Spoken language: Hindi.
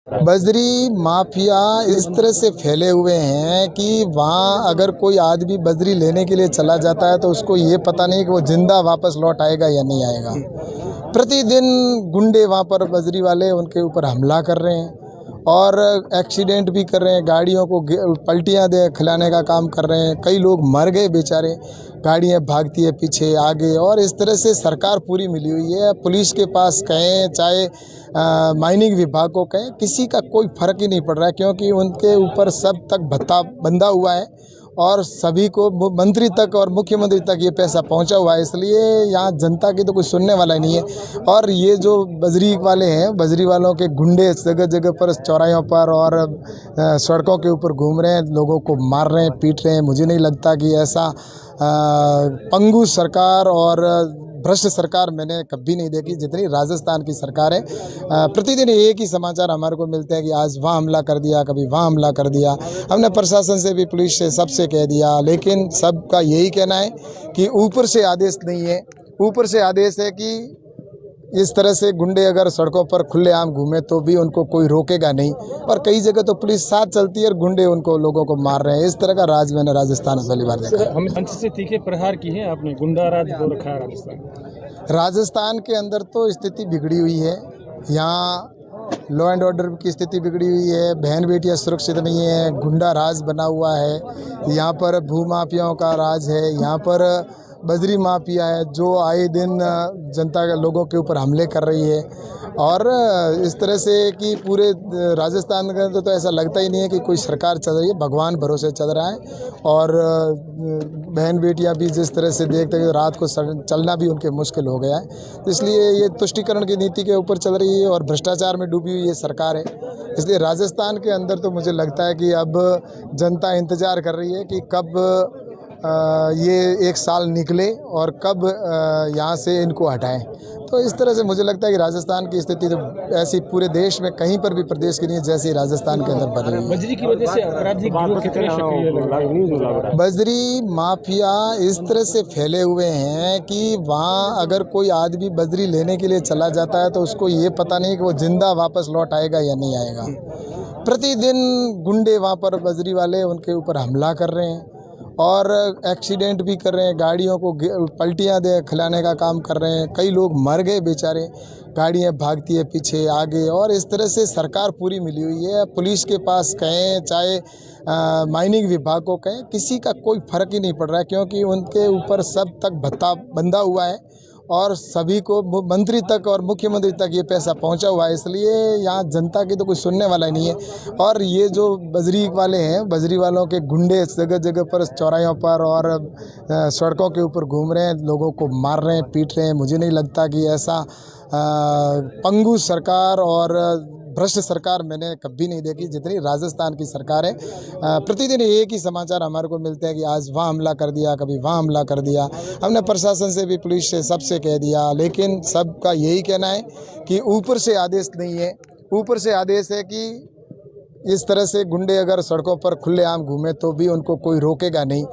बजरी माफिया इस तरह से फैले हुए हैं कि वहाँ अगर कोई आदमी बजरी लेने के लिए चला जाता है तो उसको ये पता नहीं कि वो जिंदा वापस लौट आएगा या नहीं आएगा। प्रतिदिन गुंडे वहाँ पर बजरी वाले उनके ऊपर हमला कर रहे हैं और एक्सीडेंट भी कर रहे हैं, गाड़ियों को पलटियाँ दे खिलाने का काम कर रहे हैं। कई लोग मर गए बेचारे, गाड़ियाँ भागती है पीछे आगे, और इस तरह से सरकार पूरी मिली हुई है। पुलिस के पास कहें चाहे माइनिंग विभाग को कहें, किसी का कोई फ़र्क ही नहीं पड़ रहा है, क्योंकि उनके ऊपर सब तक भत्ता बंधा हुआ है और सभी को मंत्री तक और मुख्यमंत्री तक ये पैसा पहुंचा हुआ है। इसलिए यहाँ जनता की तो कोई सुनने वाला ही नहीं है। और ये जो बजरी वाले हैं, बजरी वालों के गुंडे जगह जगह पर चौराहों पर और सड़कों के ऊपर घूम रहे हैं, लोगों को मार रहे हैं, पीट रहे हैं। मुझे नहीं लगता कि ऐसा पंगु सरकार और भ्रष्ट सरकार मैंने कभी नहीं देखी जितनी राजस्थान की सरकार है। प्रतिदिन एक ही समाचार हमारे को मिलते हैं कि आज वहाँ हमला कर दिया, कभी वहाँ हमला कर दिया। हमने प्रशासन से भी, पुलिस से, सबसे कह दिया, लेकिन सबका यही कहना है कि ऊपर से आदेश नहीं है। ऊपर से आदेश है कि इस तरह से गुंडे अगर सड़कों पर खुलेआम घूमे तो भी उनको कोई रोकेगा नहीं, और कई जगह तो पुलिस साथ चलती है और गुंडे उनको लोगों को मार रहे हैं। इस तरह का राज मैंने राजस्थान में पहली बार देखा। हम मंच से तीखे प्रहार की है आपने, गुंडा राज हो रखा है राजस्थान। राजस्थान के अंदर तो स्थिति बिगड़ी हुई है। यहाँ लॉ एंड ऑर्डर की स्थिति बिगड़ी हुई है, बहन बेटियां सुरक्षित नहीं है, गुंडा राज बना हुआ है। यहाँ पर भूमाफियाओं का राज है, यहाँ पर बजरी माफिया है जो आए दिन जनता के लोगों के ऊपर हमले कर रही है। और इस तरह से कि पूरे राजस्थान के अंदर तो ऐसा लगता ही नहीं है कि कोई सरकार चल रही है, भगवान भरोसे चल रहा है। और बहन बेटियां भी जिस तरह से देखते हैं, रात को चलना भी उनके मुश्किल हो गया है। तो इसलिए ये तुष्टीकरण की नीति के ऊपर चल रही है और भ्रष्टाचार में डूबी हुई ये सरकार है। इसलिए राजस्थान के अंदर तो मुझे लगता है कि अब जनता इंतज़ार कर रही है कि कब ये एक साल निकले और कब यहाँ से इनको हटाएं। तो इस तरह से मुझे लगता है कि राजस्थान की स्थिति तो ऐसी पूरे देश में कहीं पर भी प्रदेश की नहीं है जैसी राजस्थान के अंदर बनी हुई है। बजरी की वजह से आपराधिक गिरोह कितने सक्रिय लग रहा है? बजरी माफिया इस तरह से फैले हुए हैं कि वहाँ अगर कोई आदमी बजरी लेने के लिए चला जाता है तो उसको ये पता नहीं कि वो जिंदा वापस लौट आएगा या नहीं आएगा। प्रतिदिन गुंडे वहाँ पर बजरी वाले उनके ऊपर हमला कर रहे हैं और एक्सीडेंट भी कर रहे हैं, गाड़ियों को पलटियाँ दे खिलाने का काम कर रहे हैं। कई लोग मर गए बेचारे, गाड़ियाँ भागती है पीछे आगे, और इस तरह से सरकार पूरी मिली हुई है। पुलिस के पास कहें चाहे माइनिंग विभाग को कहें, किसी का कोई फ़र्क ही नहीं पड़ रहा है, क्योंकि उनके ऊपर सब तक भत्ता बंधा हुआ है और सभी को मंत्री तक और मुख्यमंत्री तक ये पैसा पहुंचा हुआ है। इसलिए यहाँ जनता की तो कोई सुनने वाला नहीं है। और ये जो बजरी वाले हैं, बजरी वालों के गुंडे जगह जगह पर चौराहों पर और सड़कों के ऊपर घूम रहे हैं, लोगों को मार रहे हैं, पीट रहे हैं। मुझे नहीं लगता कि ऐसा पंगु सरकार और भ्रष्ट सरकार मैंने कभी नहीं देखी जितनी राजस्थान की सरकार है। प्रतिदिन एक ही समाचार हमारे को मिलते हैं कि आज वहाँ हमला कर दिया, कभी वहाँ हमला कर दिया। हमने प्रशासन से भी, पुलिस से, सबसे कह दिया, लेकिन सबका यही कहना है कि ऊपर से आदेश नहीं है। ऊपर से आदेश है कि इस तरह से गुंडे अगर सड़कों पर खुलेआम घूमे तो भी उनको कोई रोकेगा नहीं।